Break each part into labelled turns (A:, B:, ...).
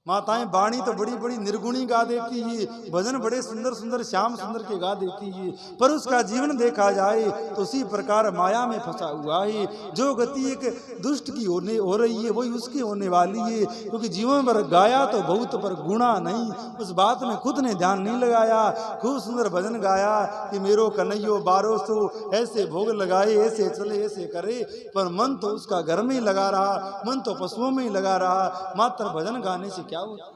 A: माताएं वाणी तो बड़ी बड़ी निर्गुणी गा देती है, भजन बड़े सुंदर सुंदर श्याम सुंदर के गा देती है, पर उसका जीवन देखा जाए तो उसी प्रकार माया में फंसा हुआ है। जो गति एक दुष्ट की हो रही है वही उसकी होने वाली है, क्योंकि जीवन पर गाया तो बहुत पर गुणा नहीं, उस बात में खुद ने ध्यान नहीं लगाया। खूब सुंदर भजन गाया कि मेरो कन्हैयो 1200 ऐसे भोग लगाए, ऐसे चले ऐसे करे, पर मन तो उसका घर में ही लगा रहा, मन तो पशुओं में ही लगा रहा। मात्र भजन गाने से क्या होता?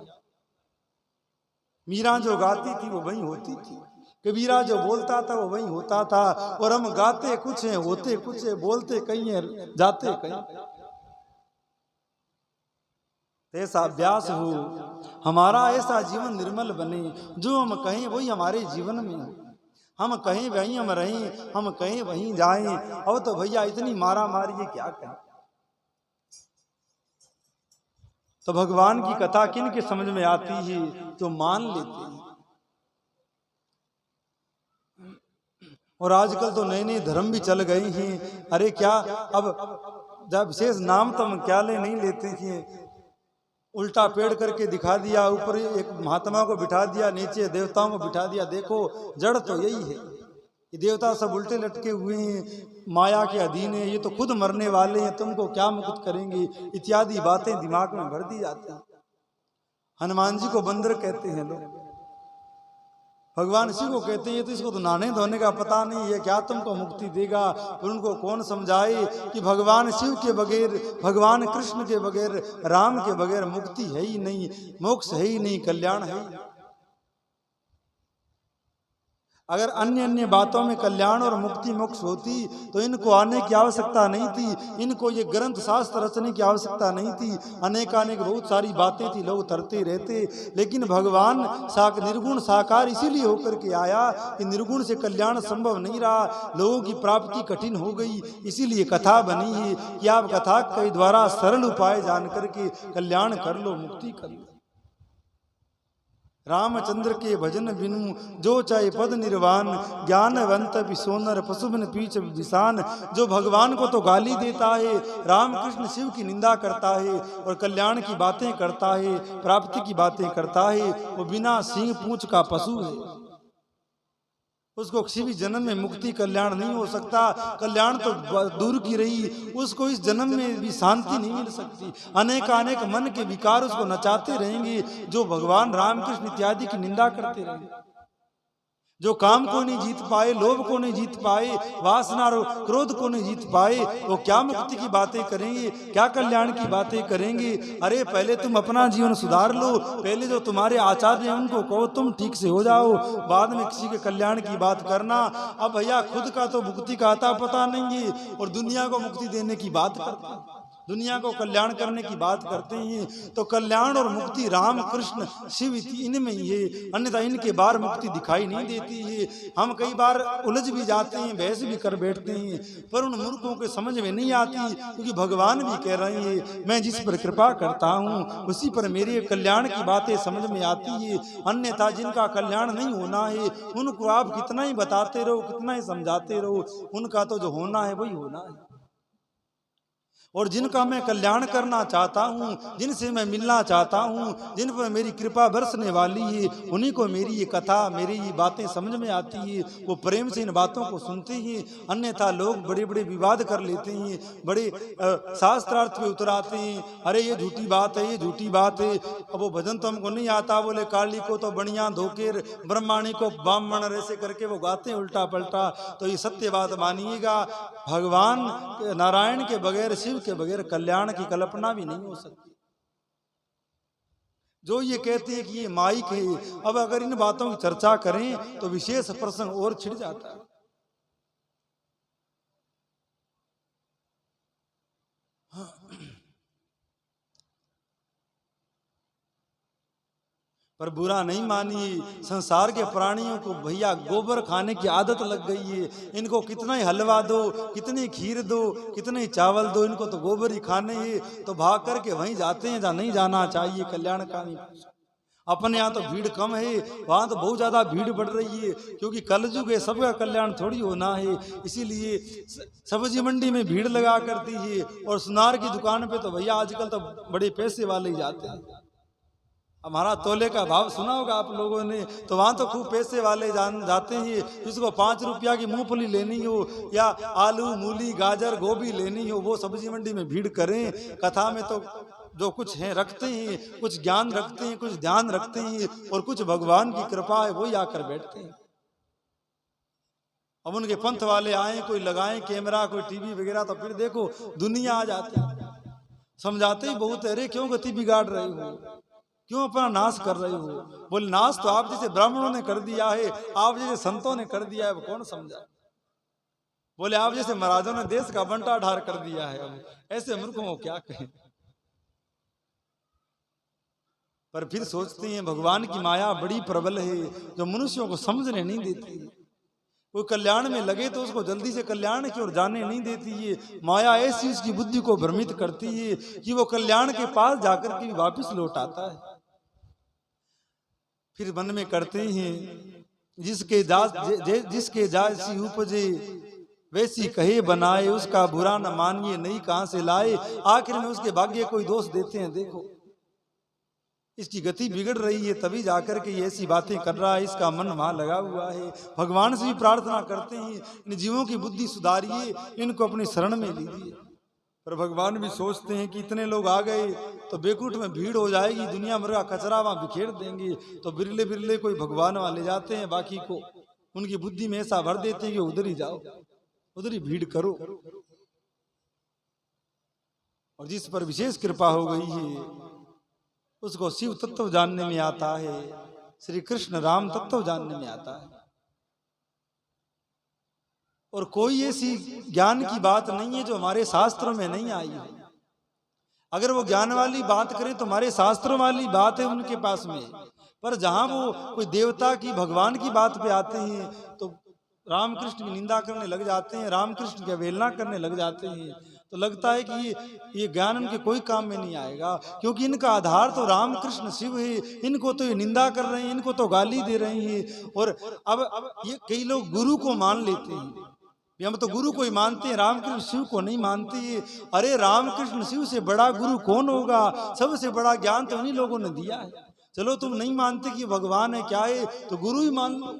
A: मीरा जो गाती थी वो वही होती थी, कबीरा जो बोलता था वो वही होता था, और हम गाते कुछ हैं, होते कुछ है, बोलते कहीं है, जाते कहीं। ऐसा अभ्यास हो, हमारा ऐसा जीवन निर्मल बने, जो हम कहें वही हमारे जीवन में हो, हम कहें वहीं हम रहें, हम कहें वहीं जाएं। अब तो भैया इतनी मारा मारी है, क्या कहें। तो भगवान की कथा किन के समझ में आती है तो मान लेते हैं। और आजकल तो नए नए धर्म भी चल गए हैं। अरे क्या अब जब विशेष नाम तो हम क्या नहीं लेते हैं, उल्टा पेड़ करके दिखा दिया, ऊपर एक महात्मा को बिठा दिया, नीचे देवताओं को बिठा दिया। देखो जड़ तो यही है, ये देवता सब उल्टे लटके हुए हैं, माया के अधीन है, ये तो खुद मरने वाले हैं, तुमको क्या मुक्त करेंगे, इत्यादि बातें दिमाग में भर दी जाती हैं। हनुमान जी को बंदर कहते हैं लोग, भगवान शिव को कहते हैं तो इसको तो नहाने धोने का पता नहीं है, क्या तुमको मुक्ति देगा। और उनको कौन समझाए कि भगवान शिव के बगैर, भगवान कृष्ण के बगैर, राम के बगैर मुक्ति है ही नहीं, मोक्ष है ही नहीं, कल्याण है ही। अगर अन्य अन्य बातों में कल्याण और मुक्ति मोक्ष होती तो इनको आने की आवश्यकता नहीं थी, इनको ये ग्रंथ शास्त्र रचने की आवश्यकता नहीं थी। अनेकानेक बहुत सारी बातें थी, लोग तरते रहते, लेकिन भगवान निर्गुण साकार इसीलिए होकर के आया कि निर्गुण से कल्याण संभव नहीं रहा, लोगों की प्राप्ति कठिन हो गई। इसीलिए कथा बनी है कि आप कथा के द्वारा सरल उपाय जान करके कल्याण कर लो, मुक्ति कर लो। रामचंद्र के भजन बिनु जो चाहे पद निर्वाण, ज्ञानवंत सोनर पशुबन पीछ विषान। जो भगवान को तो गाली देता है, राम कृष्ण शिव की निंदा करता है और कल्याण की बातें करता है, प्राप्ति की बातें करता है, वो बिना सींग पूंछ का पशु है। उसको किसी भी जन्म में मुक्ति कल्याण नहीं हो सकता। कल्याण तो दूर की रही, उसको इस जन्म में भी शांति नहीं मिल सकती। अनेकानेक मन के विकार उसको नचाते रहेंगे, जो भगवान रामकृष्ण इत्यादि की निंदा करते रहेंगे। जो काम को नहीं जीत पाए, लोभ को नहीं जीत पाए, वासना और क्रोध को नहीं जीत पाए, वो क्या मुक्ति की बातें करेंगे, क्या कल्याण की बातें करेंगे। अरे पहले तुम अपना जीवन सुधार लो, पहले जो तुम्हारे आचार्य हैं उनको कहो तुम ठीक से हो जाओ, बाद में किसी के कल्याण की बात करना। अब भैया खुद का तो मुक्ति का आता पता नहीं है और दुनिया को मुक्ति देने की बात करते हैं, दुनिया को कल्याण करने की बात करते हैं। तो कल्याण और मुक्ति राम कृष्ण शिव इनमें ही है, अन्यथा इनके बाहर मुक्ति दिखाई नहीं देती है। हम कई बार उलझ भी जाते हैं, बहस भी कर बैठते हैं, पर उन मूर्खों के समझ में नहीं आती, क्योंकि भगवान भी कह रहे हैं मैं जिस पर कृपा करता हूँ उसी पर मेरे कल्याण की बातें समझ में आती है। अन्यथा जिनका कल्याण नहीं होना है उनको आप कितना ही बताते रहो, कितना ही समझाते रहो, उनका तो जो होना है वही होना है। और जिनका मैं कल्याण करना चाहता हूँ, जिनसे मैं मिलना चाहता हूँ, जिन पर मेरी कृपा बरसने वाली है, उन्हीं को मेरी ये कथा, मेरी ये बातें समझ में आती है, वो प्रेम से इन बातों को सुनते हैं। अन्यथा लोग बड़े बड़े विवाद कर लेते हैं, बड़े शास्त्रार्थ पे उतराते हैं, अरे ये झूठी बात है, ये झूठी बात है। अब वो भजन तो हमको नहीं आता, बोले काली को तो बढ़िया धोखेर, ब्रह्माणी को ब्राह्मण, ऐसे करके वो गाते हैं उल्टा पलटा। तो ये सत्य बात मानिएगा, भगवान नारायण के बगैर, शिव के बगैर कल्याण की कल्पना भी नहीं हो सकती। जो ये कहते हैं कि ये माइक है, अब अगर इन बातों की चर्चा करें तो विशेष प्रसंग और छिड़ जाता है। पर बुरा नहीं मानिए, संसार के प्राणियों को भैया गोबर खाने की आदत लग गई है। इनको कितना ही हलवा दो, कितनी खीर दो, कितने चावल दो, इनको तो गोबर ही खाने ही, तो भाग करके वहीं जाते हैं जहाँ नहीं जाना चाहिए। कल्याण का नहीं, अपने यहाँ तो भीड़ कम है, वहाँ तो बहुत ज्यादा भीड़ बढ़ रही है, क्योंकि कलयुग है, सबका कल्याण थोड़ी होना है। इसीलिए सब्जी मंडी में भीड़ लगा करती है, और सुनार की दुकान पे तो भैया आजकल तो बड़े पैसे वाले ही जाते हैं। हमारा तोले का भाव सुना होगा आप लोगों ने। तो वहां तो खूब पैसे वाले जाते हैं, जिसको 5 रुपया की मूंगफली लेनी हो या आलू मूली गाजर गोभी लेनी हो, वो सब्जी मंडी में भीड़ करें। कथा में तो जो कुछ है रखते हैं, कुछ ज्ञान रखते हैं, कुछ ध्यान रखते हैं, और कुछ भगवान की कृपा है वही आकर बैठते हैं। अब उनके पंथ वाले आए, कोई लगाए कैमरा, कोई टीवी वगैरह, तो फिर देखो दुनिया आ जाती है। समझाते ही बहुत, अरे क्यों गति बिगाड़ रहे हो, क्यों अपना नाश कर रहे हो। बोले नाश तो आप जैसे ब्राह्मणों ने कर दिया है, आप जैसे संतों ने कर दिया है, वो कौन समझा। बोले आप जैसे महाराजों ने देश का बंटा ढार कर दिया है, अब ऐसे मूर्खों को क्या कहें। पर फिर सोचते हैं भगवान की माया बड़ी प्रबल है, जो मनुष्यों को समझने नहीं देती। कोई कल्याण में लगे तो उसको जल्दी से कल्याण की ओर जाने नहीं देती है। माया ऐसी उसकी बुद्धि को भ्रमित करती है कि वो कल्याण के पास जाकर के वापस लौट आता है। फिर मन में करते हैं जिसके जैसी उपजे वैसी कहे बनाए, उसका बुरा न मानिए नहीं कहां से लाए। आखिर में उसके भाग्य कोई दोष देते हैं। देखो इसकी गति बिगड़ रही है, तभी जाकर के ये ऐसी बातें कर रहा है, इसका मन वहां लगा हुआ है। भगवान से भी प्रार्थना करते हैं, इन जीवों की बुद्धि सुधारिए, इनको अपनी शरण में लीजिए। पर भगवान भी सोचते हैं कि इतने लोग आ गए तो बेकुट में भीड़ हो जाएगी, दुनिया भर का कचरा वहां बिखेर देंगे। तो बिरले बिरले कोई भगवान वहां ले जाते हैं, बाकी को उनकी बुद्धि में ऐसा भर देते हैं कि उधर ही जाओ, उधर ही भीड़ करो। और जिस पर विशेष कृपा हो गई है उसको शिव तत्व जानने में आता है, श्री कृष्ण राम तत्व जानने में आता है। और कोई ऐसी ज्ञान की बात नहीं है जो हमारे शास्त्रों में नहीं आई है। अगर वो ज्ञान वाली बात करें तो हमारे शास्त्रों वाली बात है उनके पास में, पर जहां वो कोई देवता की भगवान की बात पे आते हैं तो रामकृष्ण की निंदा करने लग जाते हैं, रामकृष्ण की अवहेलना करने लग जाते हैं। तो लगता है कि ये ज्ञान इनके कोई काम में नहीं आएगा, क्योंकि इनका आधार तो रामकृष्ण शिव है। इनको तो ये निंदा कर रहे हैं, इनको तो गाली दे रहे हैं। और अब ये कई लोग गुरु को मान लेते हैं, हम तो गुरु को ही मानते हैं, रामकृष्ण शिव को नहीं मानते। अरे रामकृष्ण शिव से बड़ा गुरु कौन होगा, सबसे बड़ा ज्ञान तो उन्हीं लोगों ने दिया है। चलो तुम नहीं मानते कि भगवान है क्या है, तो गुरु ही मान लो।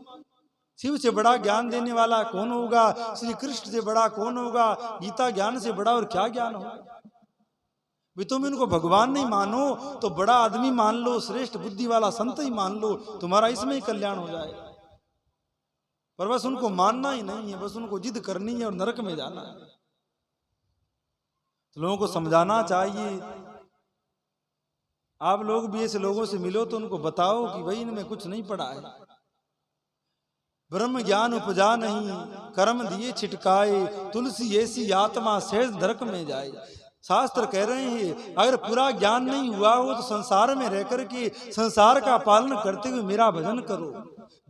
A: शिव से बड़ा ज्ञान देने वाला कौन होगा, श्री कृष्ण से बड़ा कौन होगा, गीता ज्ञान से बड़ा और क्या ज्ञान होगा। भी तुम इनको भगवान नहीं मानो तो बड़ा आदमी मान लो, श्रेष्ठ बुद्धि वाला संत ही मान लो, तुम्हारा इसमें ही कल्याण हो जाएगा। पर बस उनको मानना ही नहीं है, बस उनको जिद करनी है और नरक में जाना है। तो लोगों को समझाना चाहिए। आप लोग भी ऐसे लोगों से मिलो तो उनको बताओ कि भाई इनमें कुछ नहीं पड़ा है, ब्रह्म ज्ञान उपजा नहीं, कर्म दिए छिटकाए, तुलसी ऐसी आत्मा सहज नरक में जाए। शास्त्र कह रहे हैं अगर पूरा ज्ञान नहीं हुआ हो तो संसार में रह करके संसार का पालन करते हुए मेरा भजन करो।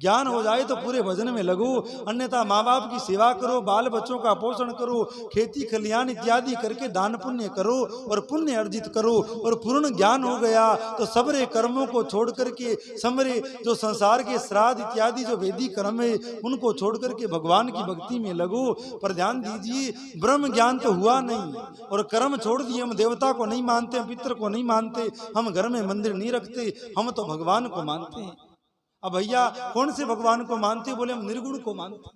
A: ज्ञान हो जाए तो पूरे भजन में लगो, अन्यथा माँ बाप की सेवा करो, बाल बच्चों का पोषण करो, खेती खलियान इत्यादि करके दान पुण्य करो और पुण्य अर्जित करो। और पूर्ण ज्ञान हो गया तो सबरे कर्मों को छोड़ करके समरे जो संसार के श्राद्ध इत्यादि जो वैदिक कर्म है उनको छोड़ करके भगवान की भक्ति में लगो। पर ध्यान दीजिए, ब्रह्म ज्ञान तो हुआ नहीं और कर्म छोड़ दिए। हम देवता को नहीं मानते, हम पितर को नहीं मानते, हम घर में मंदिर नहीं रखते, हम तो भगवान को मानते हैं। अब भैया कौन से भगवान को मानते? बोले हम निर्गुण को मानते।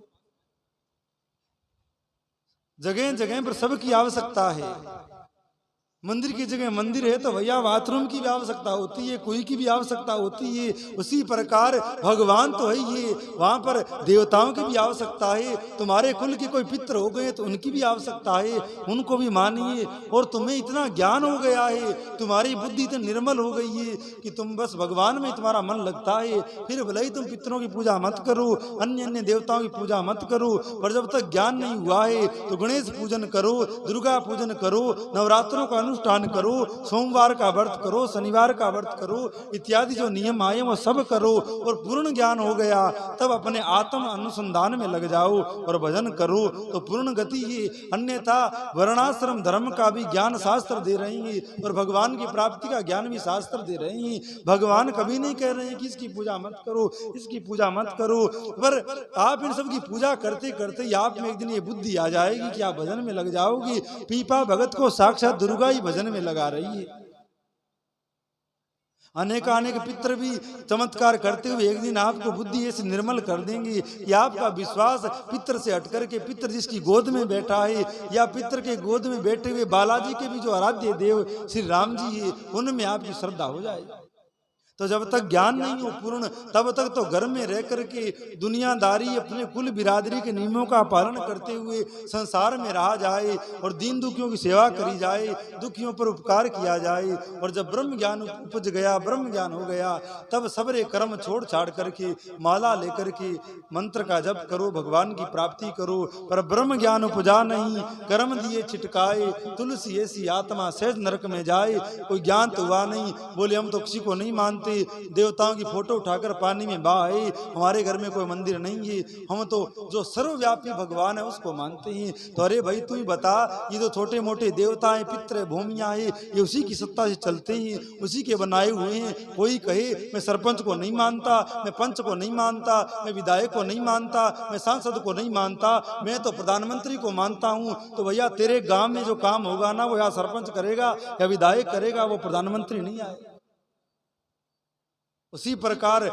A: जगह जगह पर सबकी आवश्यकता है। मंदिर की जगह मंदिर है तो भैया बाथरूम की भी आवश्यकता होती है, कोई की भी आवश्यकता होती है। उसी प्रकार भगवान तो है ही, वहां पर देवताओं की भी आवश्यकता है। तुम्हारे कुल के कोई पितर हो गए तो उनकी भी आवश्यकता है, उनको भी मानिए। और तुम्हें इतना ज्ञान हो गया है, तुम्हारी बुद्धि इतनी निर्मल हो गई है कि तुम बस भगवान में तुम्हारा मन लगता है। फिर भले ही तुम पितरों की पूजा मत करो, अन्य अन्य देवताओं की पूजा मत करो, पर जब तक ज्ञान नहीं हुआ है तो गणेश पूजन करो, दुर्गा पूजन करो, नवरात्रों का अनुष्ठान करो, सोमवार का व्रत करो, शनिवार का व्रत करो, इत्यादि जो नियम आए वो सब करो। और पूर्ण ज्ञान हो गया तब अपने आत्म अनुसंधान में लग जाओ और भजन करो तो पूर्ण गति है। अन्यथा वर्णाश्रम धर्म का भी ज्ञान शास्त्र दे रहे हैं और भगवान की प्राप्ति का ज्ञान भी शास्त्र दे रहे हैं। भगवान कभी नहीं कह रहे हैं कि इसकी पूजा मत करो, इसकी पूजा मत करो, पर आप इन सब की पूजा करते करते आप में एक दिन ये बुद्धि आ जाएगी कि आप भजन में लग जाओगी। पीपा भगत को साक्षात दुर्गा ही भजन में लगा रही है। अनेक पितर भी चमत्कार करते हुए एक दिन आपको बुद्धि ऐसे निर्मल कर देंगे कि आपका विश्वास पितर से हट करके पितर जिसकी गोद में बैठा है या पितर के गोद में बैठे हुए बालाजी के भी जो आराध्य देव श्री राम जी है उनमें आपकी श्रद्धा हो जाएगी। तो जब तक ज्ञान नहीं हो पूर्ण तब तक तो घर में रह करके दुनियादारी अपने कुल बिरादरी के नियमों का पालन करते हुए संसार में रहा जाए और दीन दुखियों की सेवा करी जाए, दुखियों पर उपकार किया जाए। और जब ब्रह्म ज्ञान उपज गया, ब्रह्म ज्ञान हो गया, तब सबरे कर्म छोड़ छाड़ करके माला लेकर के मंत्र का जप करो, भगवान की प्राप्ति करो। पर ब्रह्म ज्ञान उपजा नहीं, कर्म दिए छिटकाए, तुलसी ऐसी आत्मा सहज नरक में जाए। कोई ज्ञान तो हुआ नहीं, बोले हम तो किसी को नहीं मानते, देवताओं की फोटो उठाकर पानी में बहाए, हमारे घर में कोई मंदिर नहीं है, हम तो जो सर्वव्यापी भगवान है उसको मानते हैं। तो अरे भाई तू ही बता, ये जो छोटे मोटे देवता हैं, पित्र भूमियां हैं, ये उसी की सत्ता से चलते हैं, उसी के बनाए हुए हैं। कोई कहे मैं सरपंच को नहीं मानता, मैं पंच को नहीं मानता, मैं विधायक को नहीं मानता, मैं सांसद को नहीं मानता, मैं तो प्रधानमंत्री को मानता हूँ। तो भैया तेरे गांव में जो काम होगा ना वो या सरपंच करेगा या विधायक करेगा, वो प्रधानमंत्री नहीं आएगा। उसी प्रकार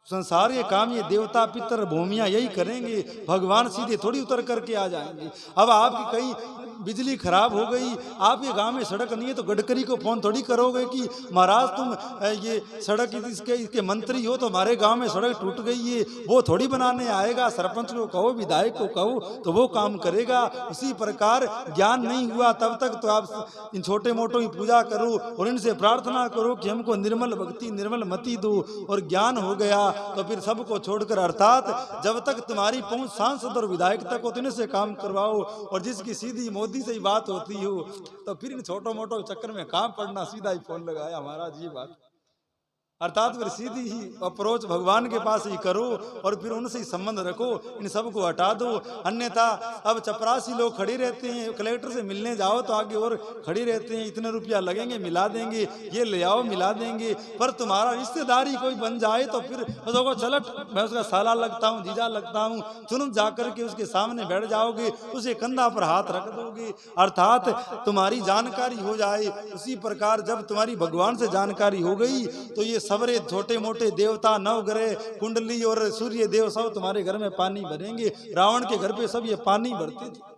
A: संसार के काम ये देवता पितर भूमियां यही करेंगे, भगवान सीधे थोड़ी उतर करके आ जाएंगे। अब आपकी कहीं बिजली खराब हो गई, आपके गांव में सड़क नहीं है, तो गडकरी को फोन थोड़ी करोगे कि महाराज तुम ये सड़क इसके मंत्री हो तो हमारे गांव में सड़क टूट गई है, वो थोड़ी बनाने आएगा। सरपंच को कहो, विधायक को कहो तो वो काम करेगा। उसी प्रकार ज्ञान नहीं हुआ तब तक तो आप इन छोटे मोटों की पूजा करो और इनसे प्रार्थना करो कि हमको निर्मल भक्ति निर्मल मति दो। और ज्ञान हो गया तो फिर सबको छोड़कर, अर्थात जब तक तुम्हारी पहुंच सांसद और विधायक तक हो तो इनसे काम करवाओ। और जिसकी सीधी मोदी से ही बात होती हो तो फिर इन छोटो मोटो चक्कर में काम पड़ना, सीधा ही फोन लगाया महाराज ये बात। अर्थात फिर सीधी ही अप्रोच भगवान के पास ही करो और फिर उनसे ही संबंध रखो, इन सब को हटा दो। अन्यथा अब चपरासी लोग खड़े रहते हैं, कलेक्टर से मिलने जाओ तो आगे और खड़े रहते हैं, इतने रुपया लगेंगे मिला देंगे, ये ले आओ मिला देंगे। पर तुम्हारा रिश्तेदारी कोई बन जाए तो फिर उसको चलो मैं उसका साला लगता हूँ, जीजा लगता हूँ, तुरंत जाकर के उसके सामने बैठ जाओगे, उसे कंधा पर हाथ रख दोगे, अर्थात तुम्हारी जानकारी हो जाए। उसी प्रकार जब तुम्हारी भगवान से जानकारी हो गई तो ये सबरे छोटे मोटे देवता, नवग्रह, कुंडली और सूर्य देव सब तुम्हारे घर में पानी भरेंगे। रावण के घर पे सब ये पानी भरते थे।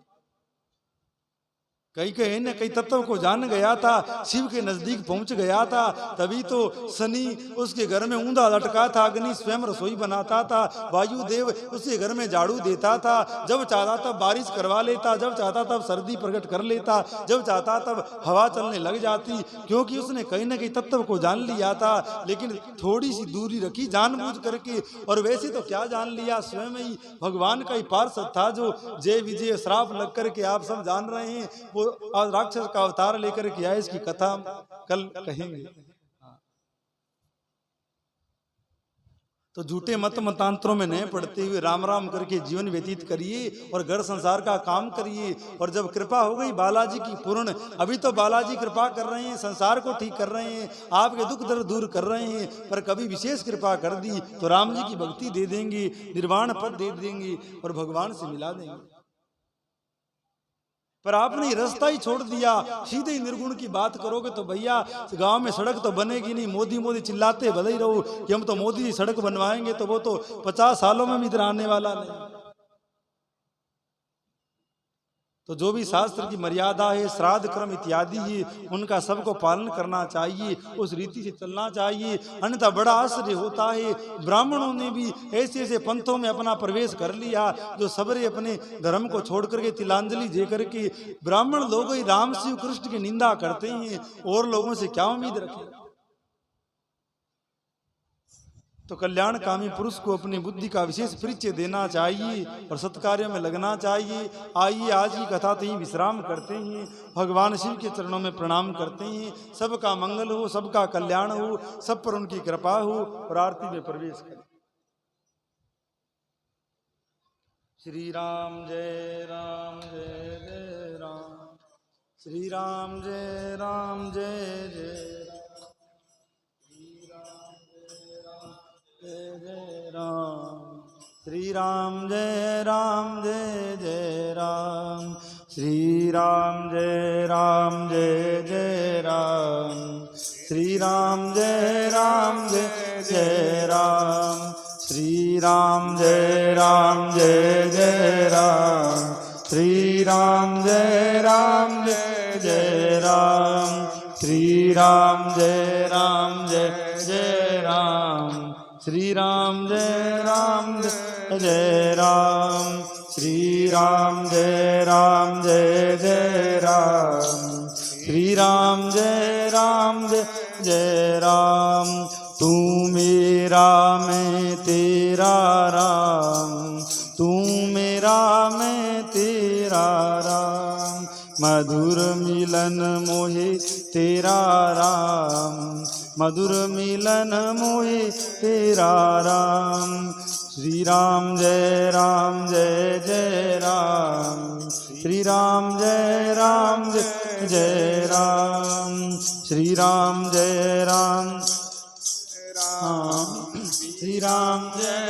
A: कई न कई तत्व को जान गया था, शिव के नजदीक पहुंच गया था, तभी तो शनि उसके घर में ऊंधा लटका था, अग्नि स्वयं रसोई बनाता था, वायुदेव उसके घर में झाड़ू देता था, जब चाहता तब बारिश करवा लेता, जब चाहता तब सर्दी प्रकट कर लेता, जब चाहता तब हवा चलने लग जाती, क्योंकि उसने कहीं न कहीं तत्व को जान लिया था। लेकिन थोड़ी सी दूरी रखी जानबूझ करके, और वैसे तो क्या जान लिया, स्वयं ही भगवान का ही पार्षद था जो जय विजय श्राप लग करके आप सब जान रहे हैं, वो आज राक्षस का अवतार लेकर के आए। इसकी कथा कल कहेंगे। तो झूठे मत मतांतरों में नहीं पड़ते हुए राम राम करके जीवन व्यतीत करिए और घर संसार का काम करिए। और जब कृपा हो गई बालाजी की पूर्ण, अभी तो बालाजी कृपा कर रहे हैं, संसार को ठीक कर रहे हैं, आपके दुख दर्द दूर कर रहे हैं, पर कभी विशेष कृपा कर दी तो राम जी की भक्ति दे देंगे, निर्वाण पद दे देंगे और भगवान से मिला देंगे। पर आपने रास्ता ही छोड़ दिया, सीधे ही निर्गुण की बात करोगे तो भैया गांव में सड़क तो बनेगी नहीं। मोदी मोदी चिल्लाते भले ही रहो कि हम तो मोदी सड़क बनवाएंगे, तो वो तो 50 सालों में भी इधर आने वाला नहीं। तो जो भी शास्त्र की मर्यादा है, श्राद्ध क्रम इत्यादि है, उनका सबको पालन करना चाहिए, उस रीति से चलना चाहिए। अन्यथा बड़ा आश्चर्य होता है, ब्राह्मणों ने भी ऐसे ऐसे पंथों में अपना प्रवेश कर लिया जो सबरे अपने धर्म को छोड़ करके तिलांजलि दे करके ब्राह्मण लोग ही राम शिव कृष्ण की निंदा करते हैं, और लोगों से क्या उम्मीद रखें। तो कल्याण कामी पुरुष को अपनी बुद्धि का विशेष परिचय देना चाहिए और सत्कार्यों में लगना चाहिए। आइए आज की कथा तो ही विश्राम करते हैं, भगवान शिव के चरणों में प्रणाम करते हैं। सबका मंगल हो, सबका कल्याण हो, सब पर उनकी कृपा हो और आरती में प्रवेश करें। श्री राम जय राम जय जय राम, श्री राम जय राम जय जय जय राम, श्री राम जय राम जय जय राम, श्री राम जय राम जय जय राम, श्री राम जय राम जय जय राम, श्री राम जय जय राम, श्री राम जय जय राम, श्री राम जय जय राम, श्री राम जय जय राम, श्री राम जय जय राम, श्री राम जय जय राम। तू मेरा मैं तेरा राम, तू मेरा मैं तेरा राम, मधुर मिलन मोहे तेरा राम, मधुर मिलन मोहे तेरा राम। श्री राम जय जय राम, श्री राम जय जय राम, श्री राम जय राम, श्री राम जय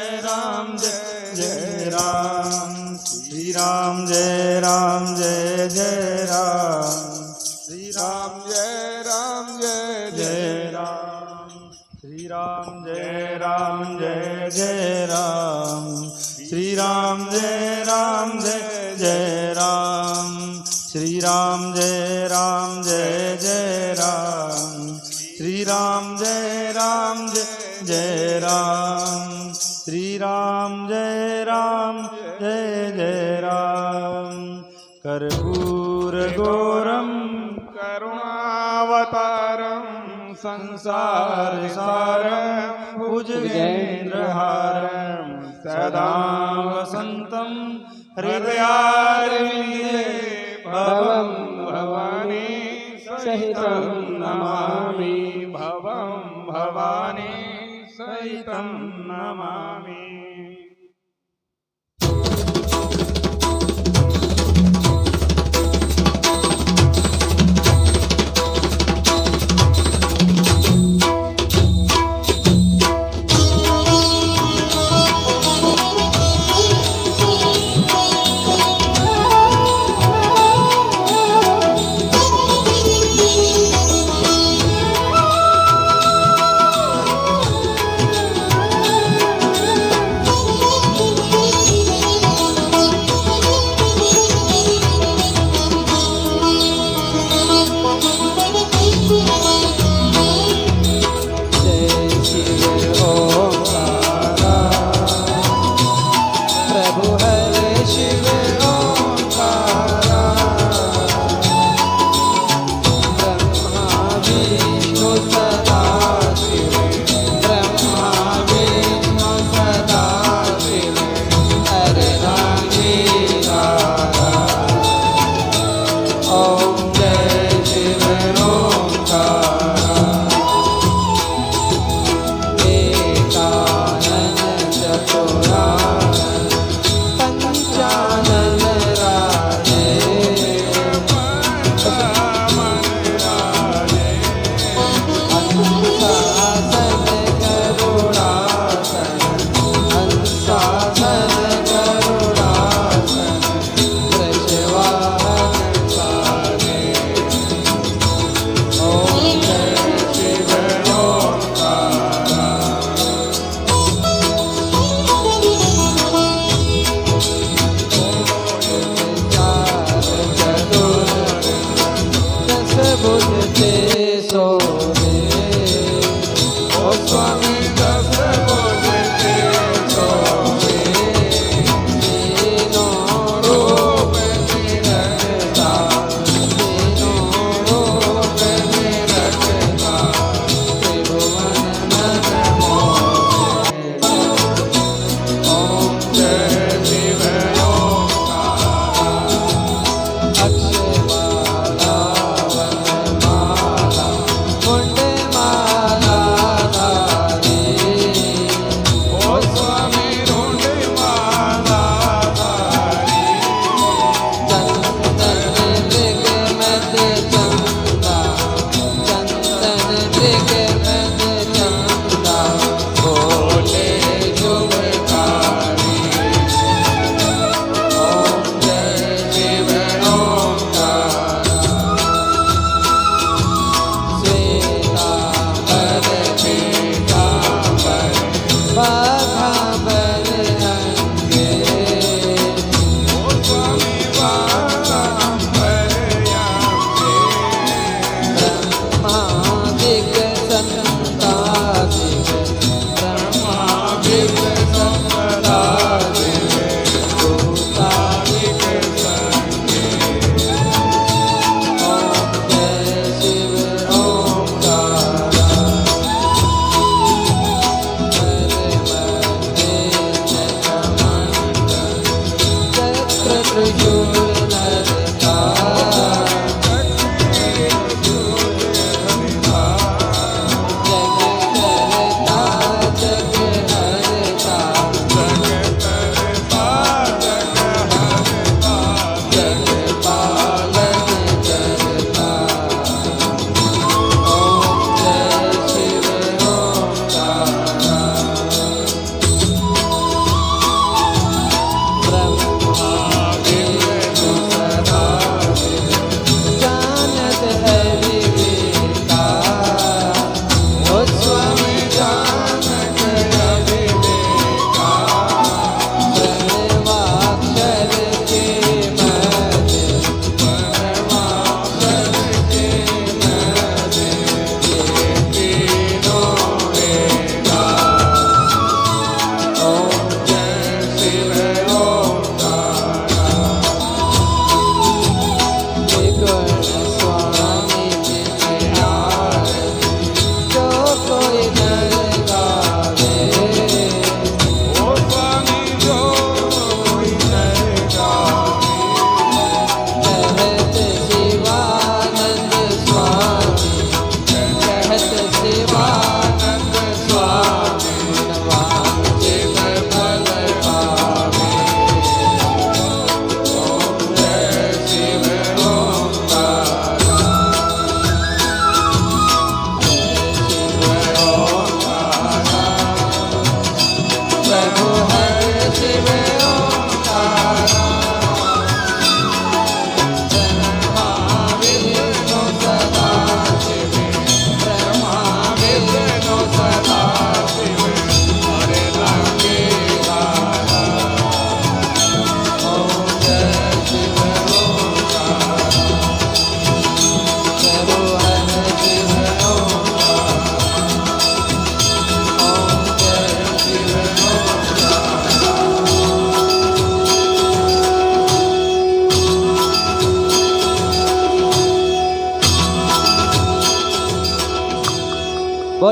A: जय राम, श्री राम जय जय राम, श्री राम जय जय राम, श्री राम जय जय राम, श्री राम जय जय राम, श्री राम जय जय राम, श्री राम जय जय राम, श्री राम जय जय राम। कर्पूर गौरम
B: करुणावतारम संसार सारम भुजगेन्द्रहारम
A: सदा वसंतम हृदयारविंदे
B: भवं भवानी सहितं नमामि, भवं भवानी सहितं नमामि।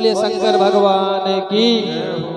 B: बोलिए शंकर भगवान की।